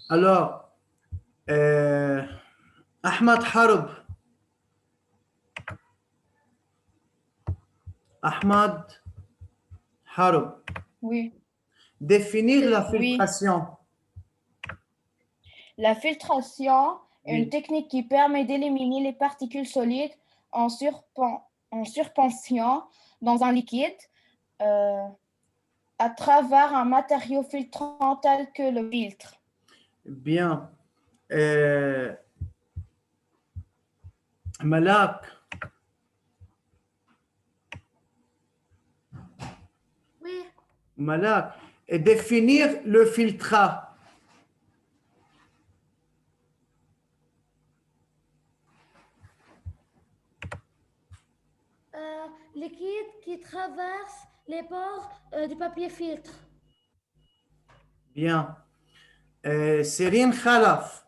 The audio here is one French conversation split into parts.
Alors, Ahmad Harb. Ahmad Harb. Oui. Définir la Oui. filtration. La filtration est Oui. une technique qui permet d'éliminer les particules solides en suspension dans un liquide à travers un matériau filtrant tel que le filtre. Bien. Malak. Oui. Malak. Et définir le filtrat. Liquide qui traverse les pores du papier filtre. Bien. Serine Khalaf.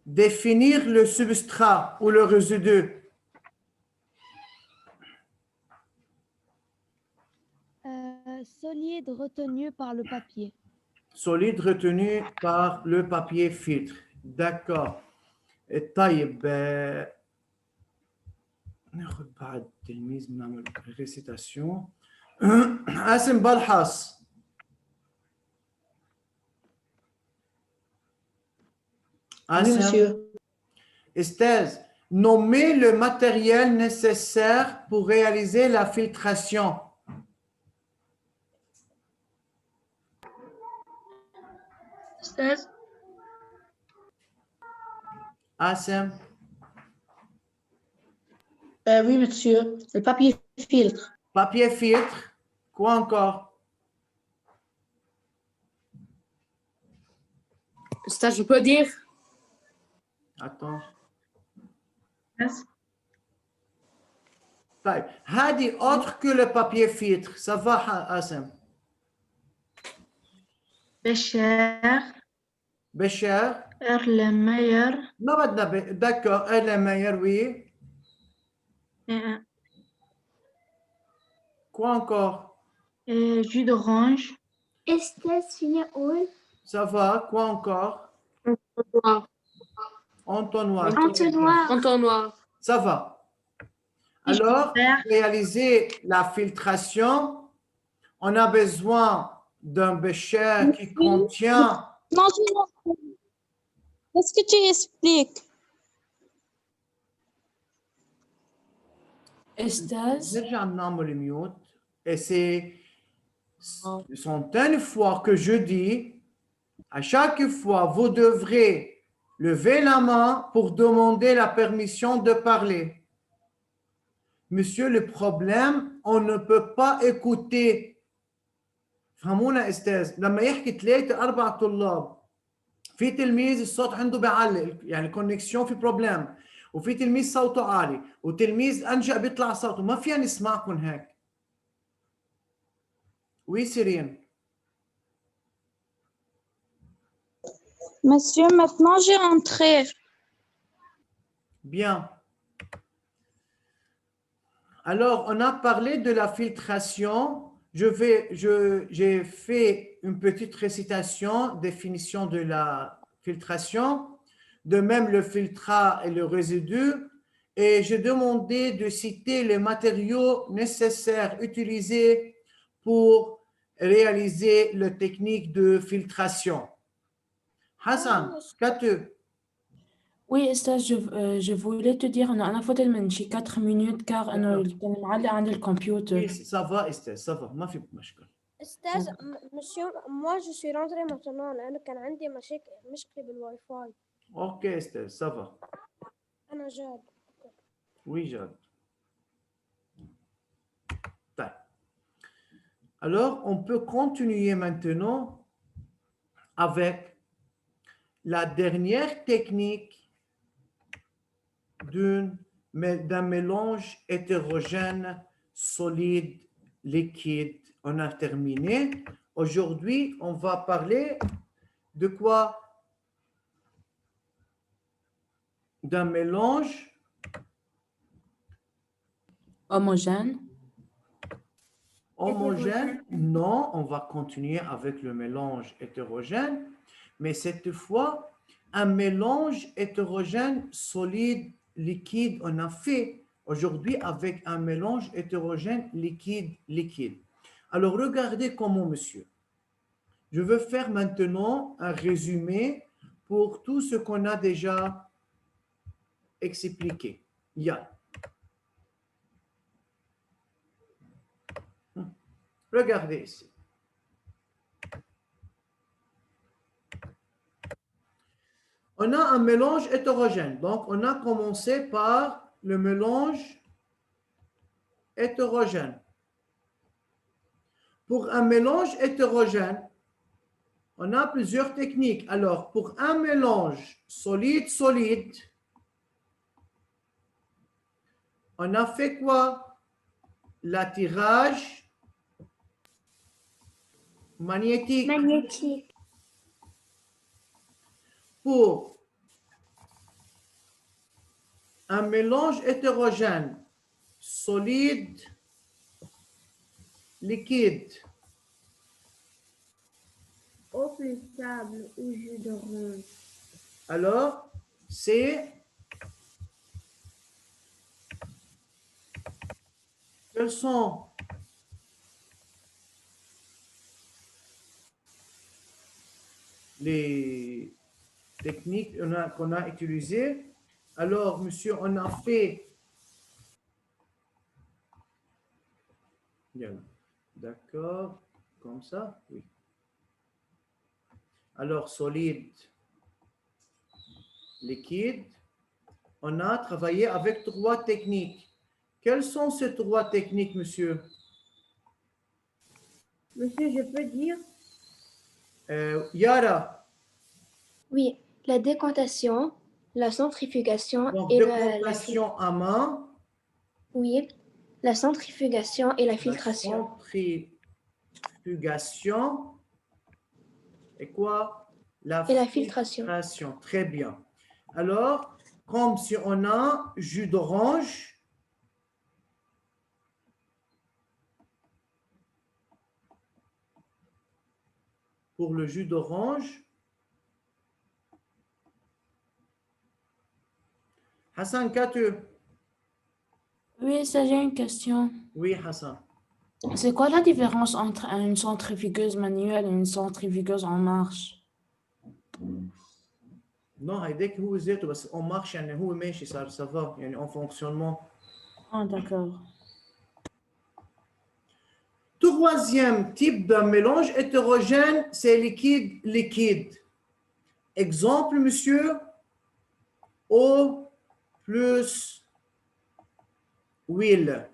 Définir le substrat ou le résidu. Solide retenu par le papier. Solide retenu par le papier filtre. D'accord. طيب ناخذ بعد تلميذ نعمل ريسيتاسيون. قاسم بلحص. Oui, monsieur. Estèse, nommer le matériel nécessaire pour réaliser la filtration. Estèse. Assem. Oui, monsieur. Le papier filtre. Papier filtre. Quoi encore? Ça, je peux dire. Attends. Yes. طيب هذه autre que le papier filtre. Ça va, Assem? Bécher. Bécher. Le meilleur. ما بدنا d'accord. Elle est meilleure, oui. Quoi encore? Jus d'orange. Estèse Oil. Ça va. Quoi encore? Entonnoir. Entonnoir. Entonnoir. Ça va. Alors, pour réaliser la filtration, on a besoin d'un bécher qui contient... Non, qu'est-ce que tu expliques? Estase. نرجع نعمل mute. Et c'est centaines de fois que je dis, à chaque fois, vous devrez lever la main pour demander la permission de parler. Monsieur, le problème, on ne peut pas écouter. فهمونا استاذ لما يحكي 3-4 طلاب في تلميذ الصوت عنده بيعلق يعني كونكسيون في بروبلم وفي تلميذ صوته عالي وتلميذ انجأ بيطلع صوته ما فينا نسمعكم هيك. Oui, Cyrine. Monsieur, maintenant j'ai entré. Bien. Alors, on a parlé de la filtration. J'ai fait une petite récitation, définition de la filtration, de même le filtrat et le résidu, et j'ai demandé de citer les matériaux nécessaires utilisés pour réaliser la technique de filtration. Hassan, qu'as-tu? Oui, Estase, je voulais te dire, أنا فاضل من شي 4 minutes car أنا كان معلق عندي الكمبيوتر. Oui, ça va, Estelle, ça va, ما في مشكلة. استاذ monsieur, moi je suis rentrée maintenant لأنه كان عندي مشكلة بالواي فاي. Ok, Estelle, ça va. أنا جاد. Oui, Jade. Alors, on peut continuer maintenant avec la dernière technique d'un mélange hétérogène solide, liquide. On a terminé. Aujourd'hui, on va parler de quoi? D'un mélange Homogène. homogène? Non, on va continuer avec le mélange hétérogène. mais cette fois, un mélange hétérogène solide, liquide, on a fait aujourd'hui avec un mélange hétérogène liquide. Alors, regardez comment, monsieur. Je veux faire maintenant un résumé pour tout ce qu'on a déjà expliqué. Yann. Regardez ici. On a un mélange hétérogène. Donc, on a commencé par le mélange hétérogène. Pour un mélange hétérogène, on a plusieurs techniques. Alors, pour un mélange solide-solide, on a fait quoi? L'attirage magnétique. Magnétique. Pour un mélange hétérogène solide, liquide, Eau plus stable ou jus d'orange. alors c'est quels sont les techniques qu'on a utilisées? Alors, monsieur, on a fait... Bien. D'accord, comme ça, oui. Alors, solide, liquide, on a travaillé avec 3 techniques. Quelles sont ces 3 techniques, monsieur? Monsieur, je peux dire? Yara, Oui, la décantation, la centrifugation donc et décantation à main, oui, la centrifugation et la la filtration. centrifugation et quoi? Et la filtration. Filtration. Très bien. Alors, comme si on a jus d'orange, pour le jus d'orange, Hassan, qu'as-tu? Oui, ça, j'ai une question. Oui, Hassan. C'est quoi la différence entre une centrifugeuse manuelle et une centrifugeuse en marche? Non, هيداك هو ذاته بس on marche يعني هو ماشي صار ça va يعني en fonctionnement. Ah, d'accord. Troisième type de mélange hétérogène, c'est liquide. Exemple, monsieur, eau plus huile.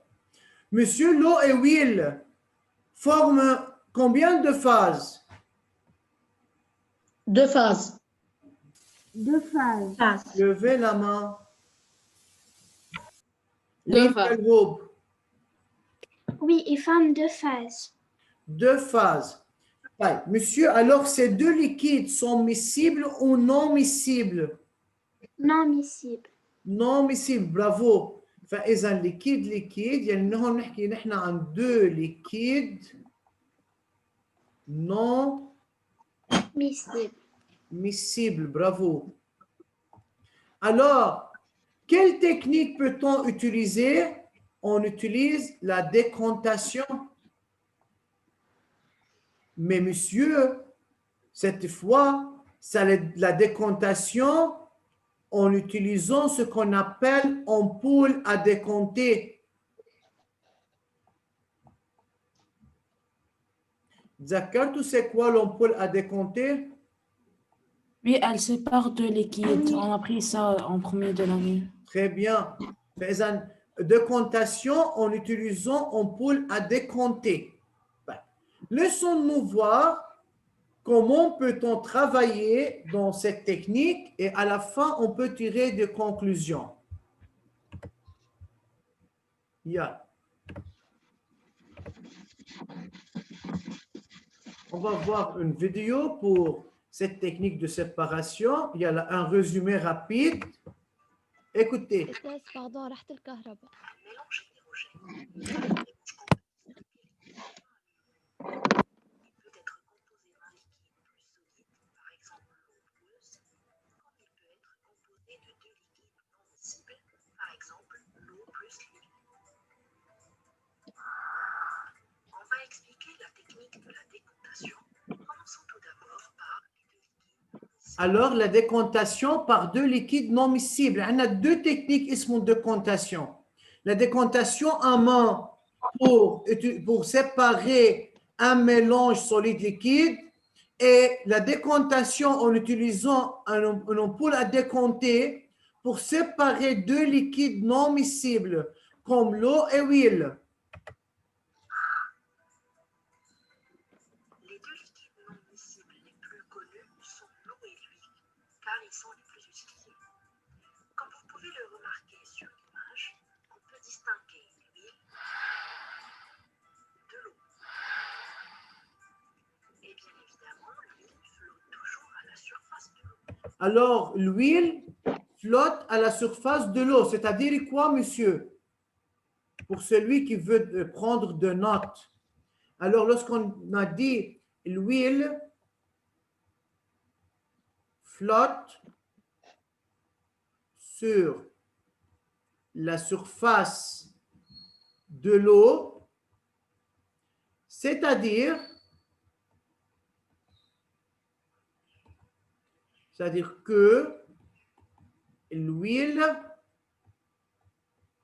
Monsieur, l'eau et l'huile forment combien de phases? 2 phases. 2 phases. Levez la main. 2 phases. Oui, et forment 2 phases. 2 phases. Ouais. Monsieur, alors ces 2 liquides sont miscibles ou non miscibles? Non miscibles. Non miscibles, bravo. فإذا liquide يعني هون نحكي نحن عن 2 liquides non miscibles, bravo. Alors, quelle technique peut-on utiliser? On utilise la décantation. Mais monsieur, cette fois, c'est la décantation en utilisant ce qu'on appelle ampoule à décompter. Zakartu, c'est quoi l'ampoule à décompter? Oui, elle sépare 2 liquides. On a pris ça en premier de l'année. Très bien. Décantation en utilisant ampoule à décompter. Laissons-nous voir comment peut-on travailler dans cette technique et à la fin, on peut tirer des conclusions. Yeah. On va voir une vidéo pour cette technique de séparation. Il y a un résumé rapide. Écoutez. Pardon, راحت الكهرباء. On va expliquer la technique de la décantation. Commençons tout d'abord par Alors, la décantation par deux liquides non miscibles. On a deux techniques de décantation. La décantation en main pour séparer un mélange solide-liquide et la décantation en utilisant une ampoule à décanter pour séparer deux liquides non miscibles comme l'eau et l'huile. les deux liquides non miscibles les plus connus sont l'eau et l'huile, car ils sont les plus utilisés. Comme vous pouvez le remarquer sur l'image, on peut distinguer l'huile de l'eau. Et bien évidemment, l'huile flotte toujours à la surface de l'eau. Alors, l'huile flotte à la surface de l'eau. C'est-à-dire quoi, monsieur? Pour celui qui veut prendre de notes. Alors, lorsqu'on a dit l'huile flotte sur la surface de l'eau, c'est-à-dire que l'huile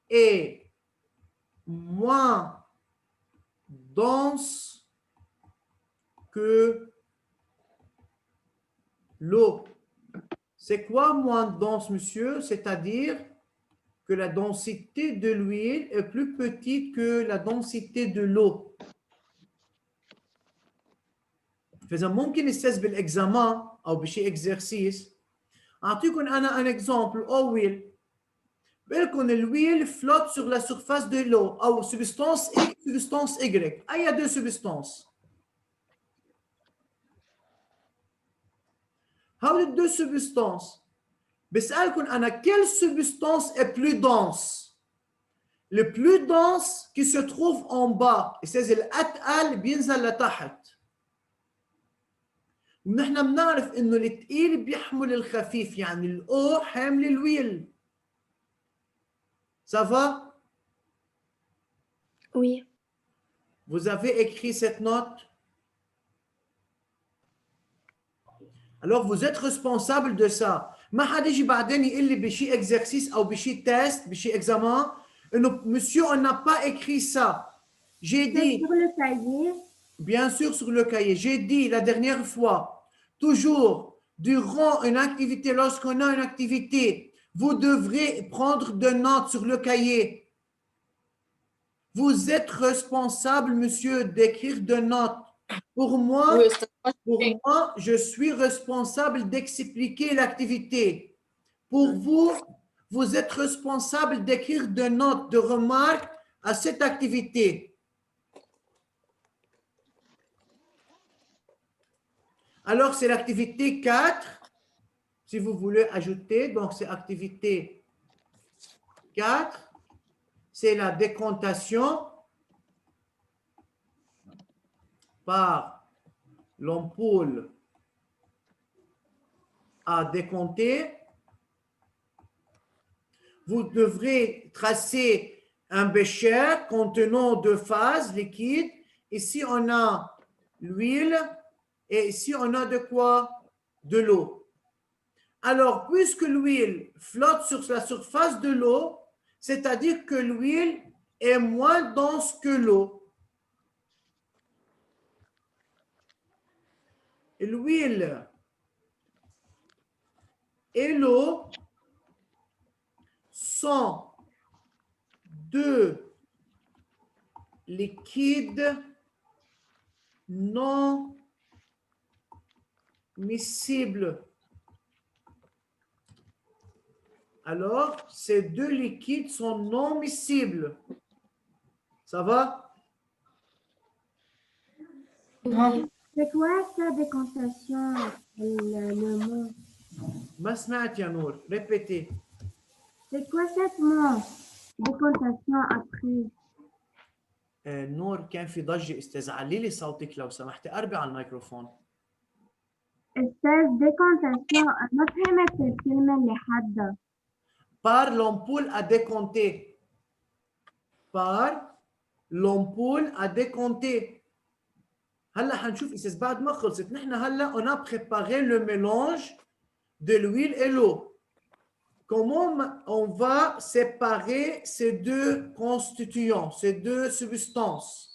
est moins dense que l'eau. C'est quoi moins dense, monsieur? C'est-à-dire que la densité de l'huile est plus petite que la densité de l'eau. فإذا ممكن نستثبت بالإكزامان أو بشيء إكزرسيس أعطيكم أنا un exemple au huile. بالكم l'huile flotte sur la surface de l'eau أو substance X, substance Y. Il y a deux substances. هؤلاء deux substances. بسألكم أنا quelle substance est plus dense? Le plus dense qui se trouve en bas. c'est الأتقل بينزل لتحت. ونحن بنعرف انه الثقيل بيحمل الخفيف يعني الاو حامل الويل. Ça va? Oui. Vous avez écrit cette note? Alors vous êtes responsable de ça. ما حد يجي بعدين يقول لي بشي exercice او بشي test بشي examen انه monsieur on n'a pas écrit ça. J'ai dit Sur le cahier. Bien sûr sur le cahier. J'ai dit la dernière fois, toujours durant une activité, lorsqu'on a une activité, vous devrez prendre des notes sur le cahier. Vous êtes responsable, monsieur, d'écrire des notes. Pour moi, je suis responsable d'expliquer l'activité. Pour vous, vous êtes responsable d'écrire des notes, de remarques à cette activité. Alors, c'est l'activité 4, si vous voulez ajouter. Donc, c'est activité 4. C'est la décantation par l'ampoule à décanter. Vous devrez tracer un bécher contenant deux phases liquides. Ici, on a l'huile. Et ici, on a de quoi? De l'eau. Alors, puisque l'huile flotte sur la surface de l'eau, c'est-à-dire que l'huile est moins dense que l'eau. L'huile et l'eau sont deux liquides non miscibles. Alors, ces deux liquides sont non miscibles. Ça va? C'est quoi ça, décantation, le mot? ما سمعت يا نور. Répétez. C'est quoi cette mot? Décantation après. نور كان في ضجة استاذ علي لي صوتك لو سمحتي قربي على الميكروفون. أستاذ décantation ما فهمت الكلمة اللي حدها. Par l'ampoule à décompter. par l'ampoule à décompter. هلا حنشوف إذا بعد ما خلصت نحن هلا on a préparé le mélange de l'huile et l'eau. Comment on va séparer ces deux constituants, ces deux substances?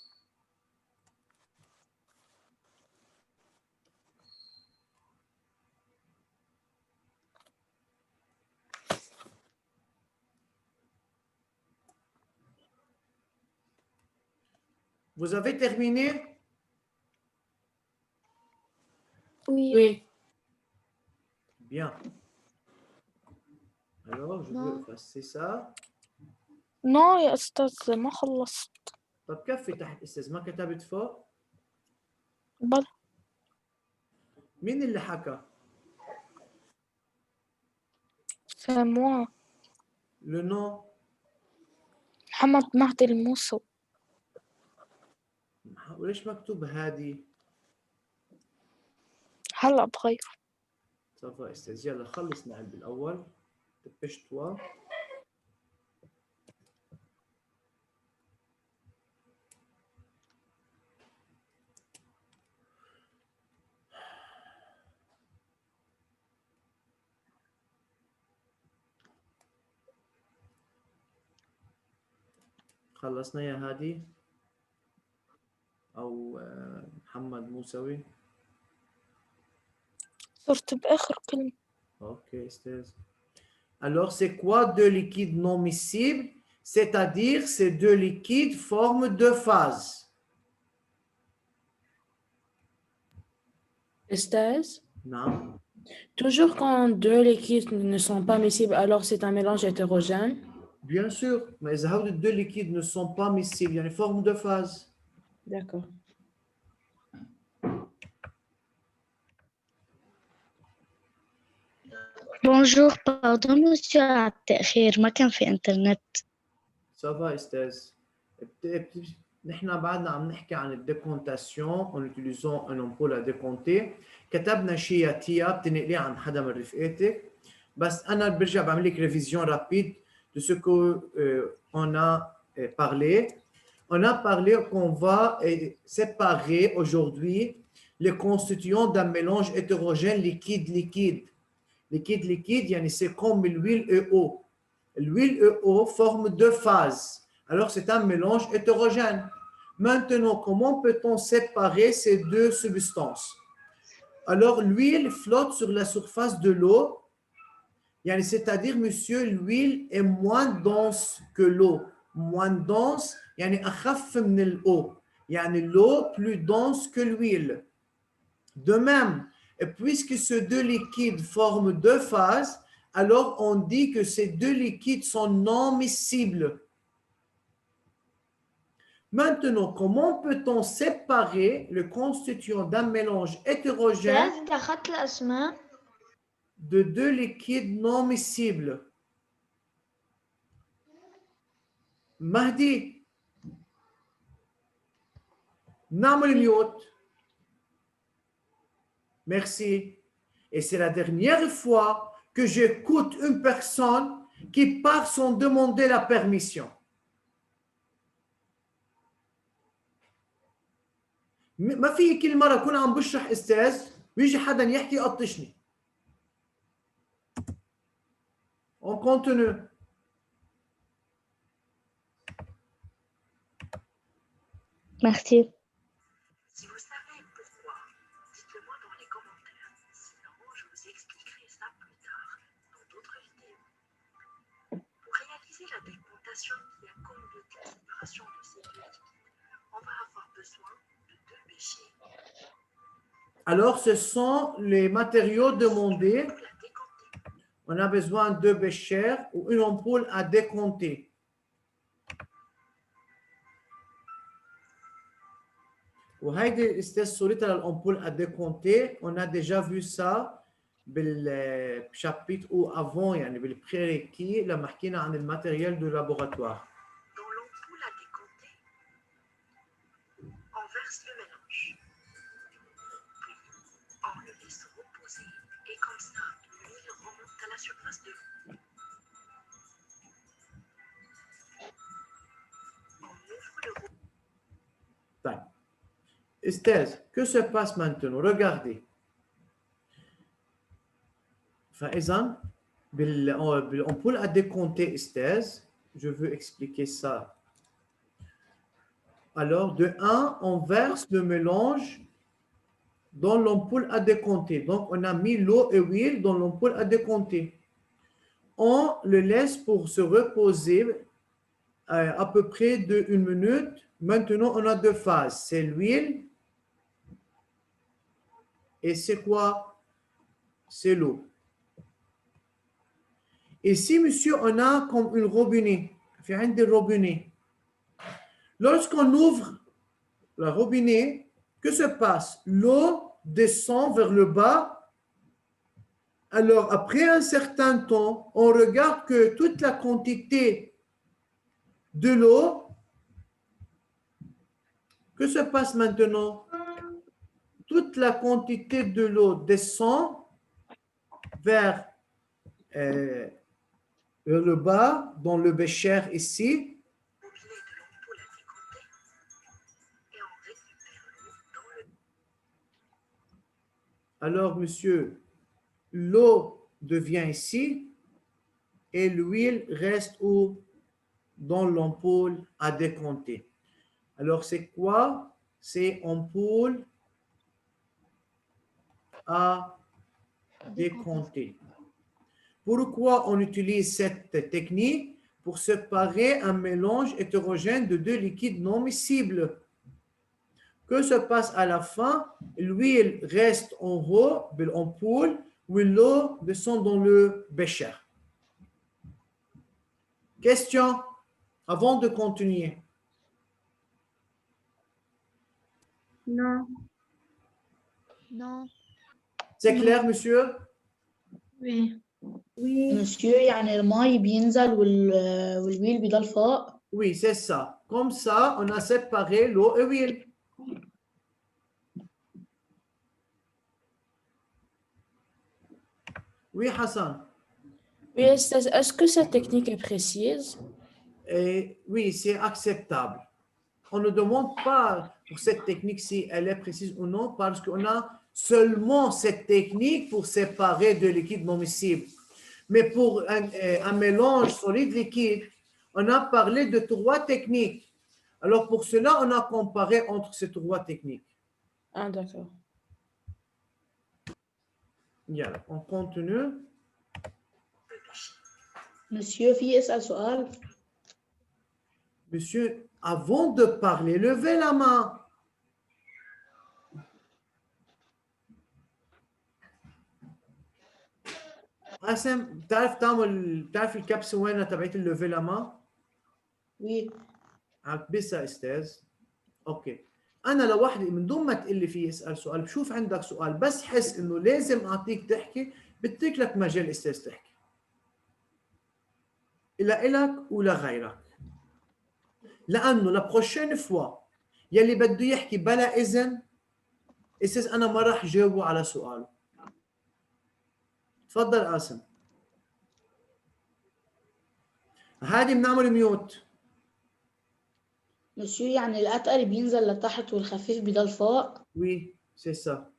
Vous avez terminé? Oui. Oui. Bien. Alors, je veux effacer ça. نو يا أستاذ ما خلصت. طب كفي تحت استاذ ما كتبت فوق؟ بل مين اللي حكى؟ c'est moi. Le nom؟ محمد مهدي الموصل. وليش مكتوب هادي؟ هلا بغير. صافا استاذ يلا خلص نعد بالاول. dépêche-toi. خلصنا يا هادي او محمد موسوي. صرت بآخر كلمة. Ok, استاذ. Alors, c'est quoi deux liquides non miscibles? C'est-à-dire, ces deux liquides forment deux phases. Estase, Non. toujours quand deux liquides ne sont pas miscibles, alors c'est un mélange hétérogène. Bien sûr, mais les deux liquides ne sont pas miscibles, il y a une forme de phase. D'accord. Bonjour, pardon monsieur على التأخير ما كان في إنترنت. Ça va, استاذ. نحن بعدنا عم نحكي عن الديكونتاسيون en utilisant un ampoule à décompter. كتبنا شيء يا تيا بتنقليه عن حدا من رفقاتك. بس أنا برجع بعمل لك révision rapide de ce que on a parlé. On a parlé qu'on va séparer aujourd'hui les constituants d'un mélange hétérogène liquide-liquide. Liquide-liquide, c'est comme l'huile et eau. L'huile et eau forment deux phases. Alors, c'est un mélange hétérogène. Maintenant, comment peut-on séparer ces deux substances? Alors, l'huile flotte sur la surface de l'eau. C'est-à-dire, monsieur, l'huile est moins dense que l'eau. Moins dense, أخف من l'eau. L'eau plus dense que l'huile. De même, puisque ces deux liquides forment deux phases, alors on dit que ces deux liquides sont non miscibles. Maintenant, comment peut-on séparer le constituant d'un mélange hétérogène de deux liquides non miscibles? Mahdi, نعمل mute. Merci. Et c'est la dernière fois que j'écoute une personne qui part sans demander la permission. ما في كل مرة أكون عم بشرح أستاذ ويجي حدا يحكي يقطشني. On continue. Merci. Si vous savez pourquoi, dites-le-moi dans les commentaires. Sinon, je vous expliquerai ça plus tard dans d'autres vidéos. Pour réaliser la décontation qui a comme but la séparation de ces deux liquides, on va avoir besoin de deux béchers. Alors, ce sont les matériaux demandés. Pour la décompter, On a besoin de deux béchers ou une ampoule à décompter. وهيدي استاذ صورتها للامبول à décompter. On a déjà vu ça بالشابيت او avant بالبريريكي لما حكينا عن الماتيريال دو لابوراتوار. dans l'ampoule à décompter, on verse le mélange. Puis, on le laisse reposer et comme ça, l'huile remonte à la surface de l'eau. Esther, que se passe maintenant? Regardez. فإذا بالأمpoule à décompter, Esther, je veux expliquer ça. Alors, de 1, on verse le mélange dans l'ampoule à décompter. Donc, on a mis l'eau et l'huile dans l'ampoule à décompter. On le laisse pour se reposer à peu près de 1 minute. Maintenant, on a 2 phases. C'est l'huile et c'est quoi? C'est l'eau. Ici, monsieur, on a comme une robinet. Il y a des robinets. Lorsqu'on ouvre le robinet, que se passe? L'eau descend vers le bas. Alors, après un certain temps, on regarde que toute la quantité de l'eau, que se passe maintenant? Toute la quantité de l'eau descend vers le bas, dans le bécher ici. Alors, monsieur, l'eau devient ici et l'huile reste où? Dans l'ampoule à décompter. Alors, c'est quoi? C'est ampoule à décompter. Pourquoi on utilise cette technique? Pour séparer un mélange hétérogène de 2 liquides non miscibles. Que se passe à la fin? L'huile reste en haut de l'ampoule, où l'eau descend dans le bécher. Question avant de continuer. Non. Non. C'est clair, monsieur? Oui. Monsieur, يعني المي بينزل والويل بيضل فوق. Oui, c'est ça. Comme ça, on a séparé l'eau et l'huile. Oui, Hassan. Oui, est-ce que cette technique est précise? Et oui, c'est acceptable. On ne demande pas pour cette technique si elle est précise ou non, parce qu'on a seulement cette technique pour séparer deux liquides non miscibles. Mais pour un mélange solide-liquide, on a parlé de 3 techniques. Alors pour cela, on a comparé entre ces 3 techniques. Ah, d'accord. Bien, on continue. Monsieur, في يسأل سؤال. Monsieur, avant de parler, levez la main. قاسم تعرف الكبسة وين تبعت lever la main؟ Oui. عكبسها استاذ. اوكي. انا لوحدي من دون ما تقول لي في اسال سؤال، بشوف عندك سؤال بس حس انه لازم اعطيك تحكي، بترك لك مجال استاذ تحكي. إلك ولغيرك. لانه لبروشين فوا يلي بده يحكي بلا اذن استاذ انا ما راح جاوبه على سؤاله. تفضل قاسم. هادي بنعمل ميوت. مسيو يعني الأتقل بينزل لتحت والخفيف بيضل فوق. Oui, c'est ça.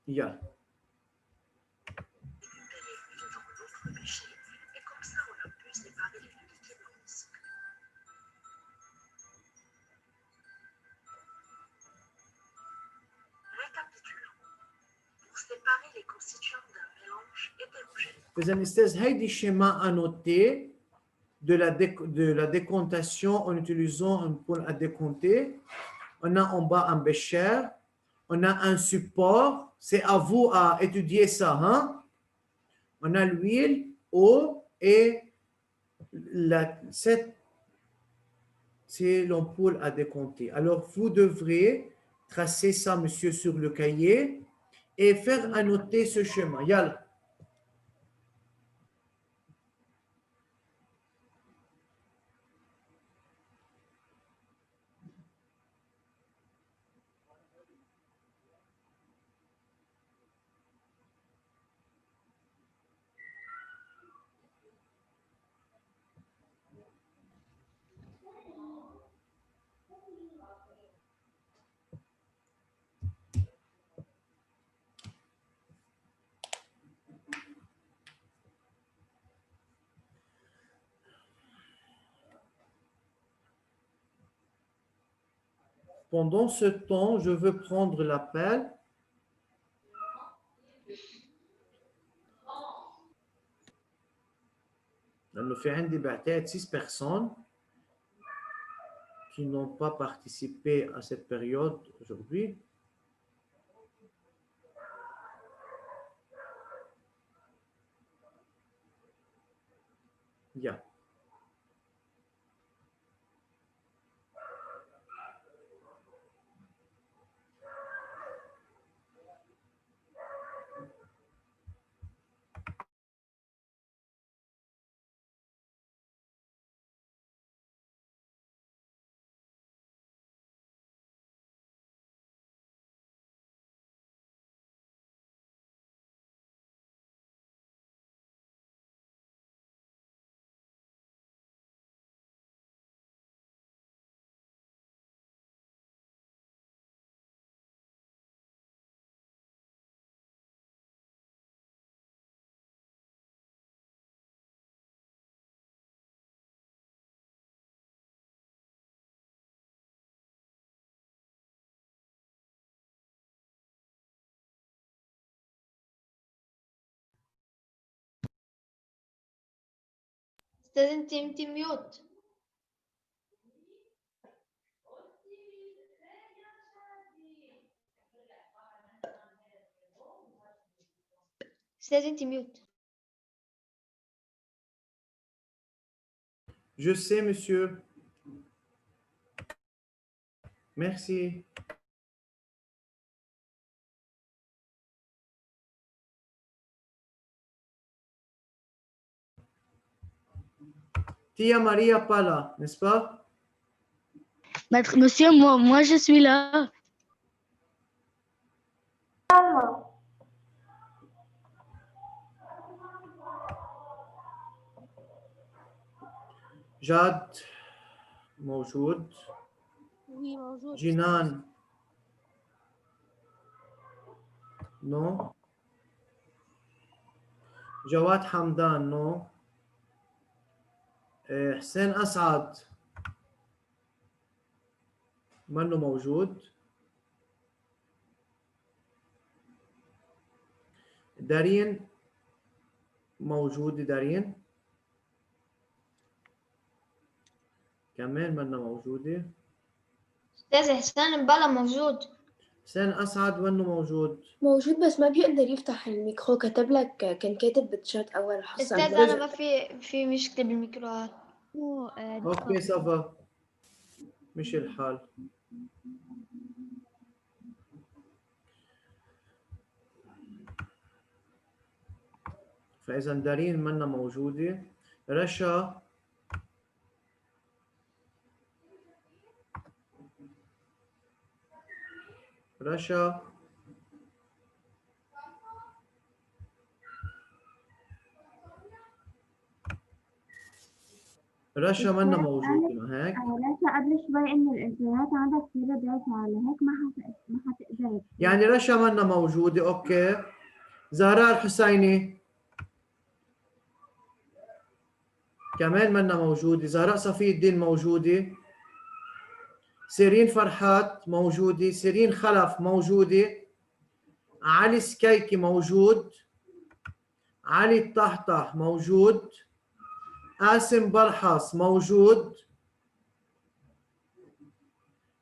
Yeah. Séparer les constituants d'un mélange hétérogène. إذن أستاذ هيدي schéma annoté de la décontation en utilisant un poule à décompter. On a en bas un bécher, on a un support, c'est à vous à étudier ça. Hein? On a l'huile, eau et c'est l'ampoule à décompter. Alors, vous devrez tracer ça, monsieur, sur le cahier et faire annoter ce schéma. Yalla. pendant ce temps, je veux prendre l'appel. لأنه في عندي بعتقد 6 personnes qui n'ont pas participé à cette période aujourd'hui. Yeah. استاذ انت ميوت. استاذ انت ميوت. Je sais, monsieur. Merci. Tia Maria pas là, n'est-ce pas? Maître, monsieur, moi je suis là. جاد موجود. وي موجود. جنان نو. جواد حمدان نو. حسين أسعد منه موجود. دارين موجود. دارين كمان منه موجودة. استاذ حسان مبلا موجود. حسين أسعد منه موجود. موجود بس ما بيقدر يفتح الميكرو. كتب لك كان كاتب بالشات أول حصة. استاذ انا ما في مشكله بالميكروات. أوكي سافا مش الحال. فإذا دارين منا موجودة. رشا رشا رشا منا موجودة هيك. رشا قبل شوي إنه الإنترنت عندك كثير ضعيفة لهيك ما حتقدر. يعني رشا منا موجودة. أوكي. زهراء الحسيني كمان منا موجودة. زهراء صفي الدين موجودة. سيرين فرحات موجودة. سيرين خلف موجودة. علي سكيكي موجود. علي الطحطح موجود. قاسم بلحص موجود.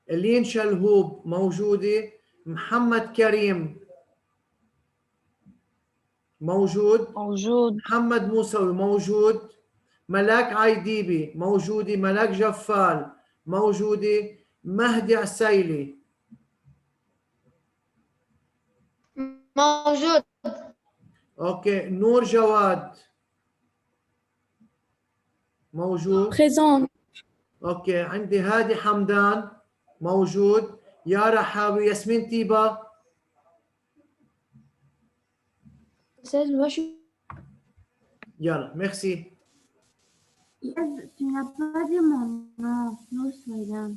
الين شلهوب موجودة. محمد كريم موجود. محمد موسوي موجود. ملاك عيديبي موجودة. ملاك جفال موجودة. مهدي عسيلي موجود. اوكي. نور جواد موجود. Présent. اوكي. عندي هادي حمدان موجود. يارا حاوي. ياسمين تيبا. أستاذ ماشي. يلا ميرسي. Tu n'as pas dit mon nom, Nour Soueidan.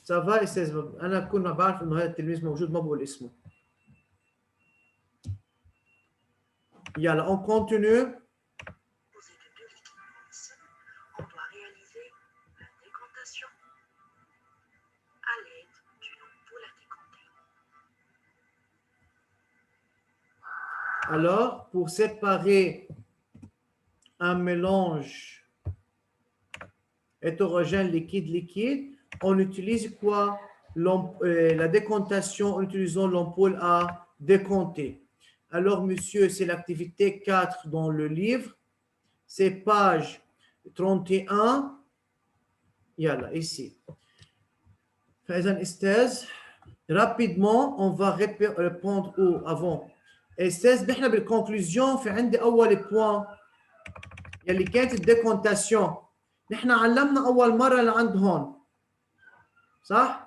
سافا استاذ. انا كنا بعرف انه هذا التلميذ موجود ما بقول اسمه. يلا on continue. Composé de 2 liquides, on doit réaliser la décantation à l'aide du Alors, pour séparer un mélange hétérogène liquide-liquide, on utilise quoi? La décontation en utilisant l'ampoule à décompter. Alors, monsieur, c'est l'activité 4 dans le livre. C'est page 31. Yalla, ici. Faizan Estez, rapidement, on va répondre avant. Estez, نحن بالconclusion في عندي أول point يلي كانت الديكونتاسيون. نحن علمنا أول مرة لعند هون. صح؟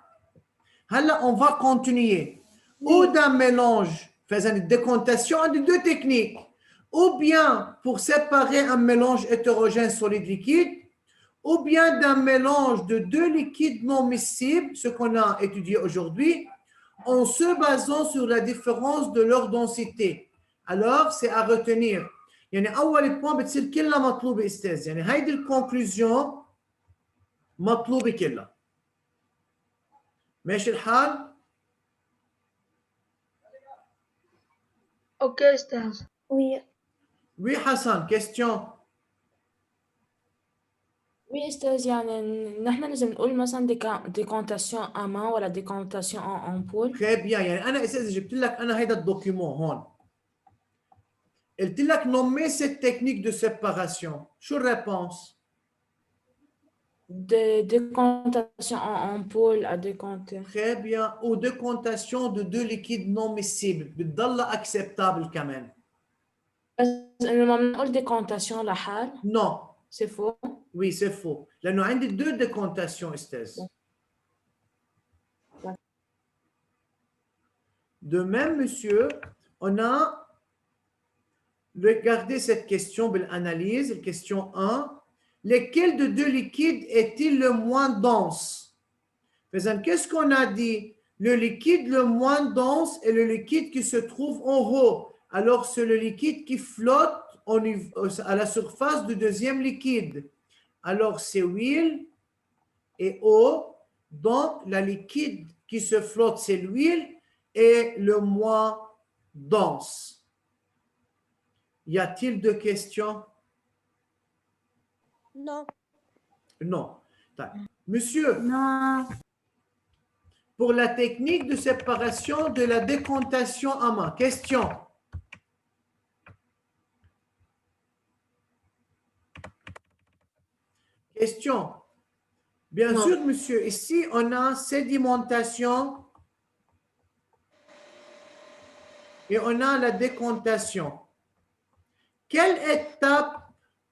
هلا on va continuer. Ou d'un mélange, faisant une décontation, on a deux techniques. Ou bien pour séparer un mélange hétérogène solide-liquide, ou bien d'un mélange de deux liquides non miscibles, ce qu'on a étudié aujourd'hui, en se basant sur la différence de leur densité. Alors, c'est à retenir. يعني أول point بتصير كلها مطلوبة أستاذ. يعني هيدي الكونكلوزيون مطلوبة كلها. ماشي الحال؟ اوكي استاذ. Oui. Oui, Hassan, question. Oui, أستاذ يعني نحن لازم نقول مثلا décantation à main ولا décantation en ampoule. Très bien. يعني أنا أستاذ جبت لك أنا هيدا الدوكيومون هون. قلت لك nommer cette technique de séparation. شو الريبونس؟ De décantation en ampoule à décanter. Très bien. Ou décontation de deux liquides non miscibles. بتضلها acceptable كمان. بس إنه ما بنقول décantation لحال. Non. C'est faux. Oui, c'est faux. لأنه عندي deux décontations, Esthez. De même, monsieur, on a regardé cette question de l'analyse, question 1. Lequel de deux liquides est-il le moins dense? Qu'est-ce qu'on a dit? Le liquide le moins dense est le liquide qui se trouve en haut. Alors, c'est le liquide qui flotte à la surface du deuxième liquide. Alors, c'est huile et eau. Donc, la liquide qui se flotte, c'est l'huile et le moins dense. Y a-t-il de questions? Non. Non. Monsieur, Non. pour la technique de séparation de la décontation à main, question. Question. Bien Non. sûr, monsieur, ici, on a sédimentation et on a la décontation. Quelle étape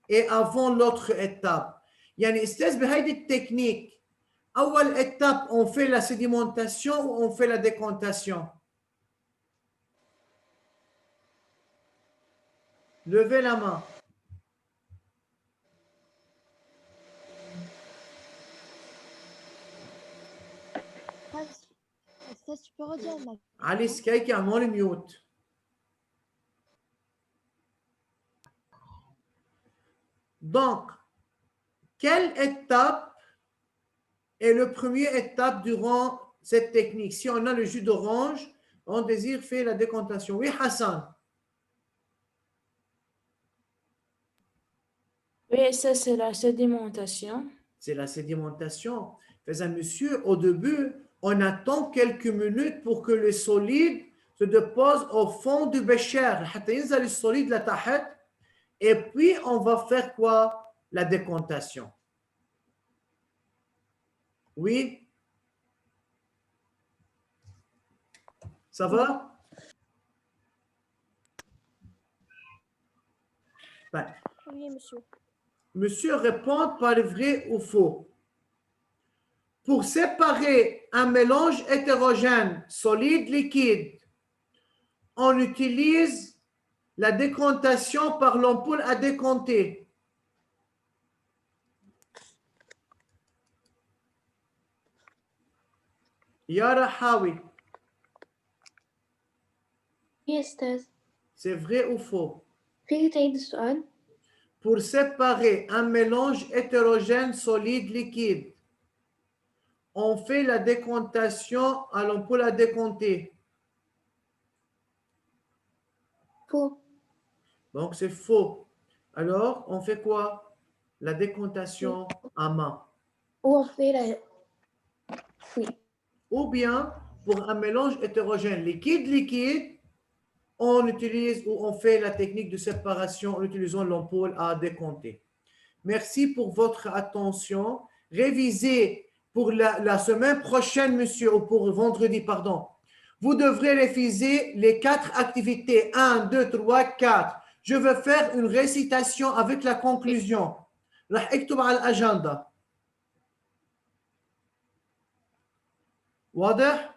est avant l'autre étape? يعني استاذ بهيدي التكنيك أول étape on fait la sédimentation ou on fait la décontation? Levez la main. Tu peux redire Ali Skyke a mon mute. Donc, quelle étape est la première étape durant cette technique? Si on a le jus d'orange, on désire faire la décontation. Oui, Hassan. Oui, ça c'est la sédimentation. C'est la sédimentation. Faisant monsieur, au début, on attend quelques minutes pour que le solide se dépose au fond du bécher. Le solide la تحت. Et puis, on va faire quoi? La décontation. Oui? Ça va? Ben, Oui, monsieur. monsieur répond par vrai ou faux. Pour séparer un mélange hétérogène solide-liquide, on utilise la décontation par l'ampoule à décompter. Yara Hawi, Oui أستاذ. c'est vrai ou faux? فيك تعيد السؤال؟ Pour séparer un mélange hétérogène solide-liquide, on fait la décontation à l'ampoule à décompter. Faux. Donc, c'est faux. Alors, on fait quoi? La décontation à main. Ou on fait la... Oui. Ou bien, pour un mélange hétérogène liquide-liquide, on utilise ou on fait la technique de séparation en utilisant l'ampoule à décompter. Merci pour votre attention. Révisez pour la semaine prochaine, monsieur, ou pour vendredi, pardon. Vous devrez réviser les 4 activités. 1, 2, 3, 4. Je veux faire une récitation avec la conclusion. راح اكتب على الأجندة. واضح؟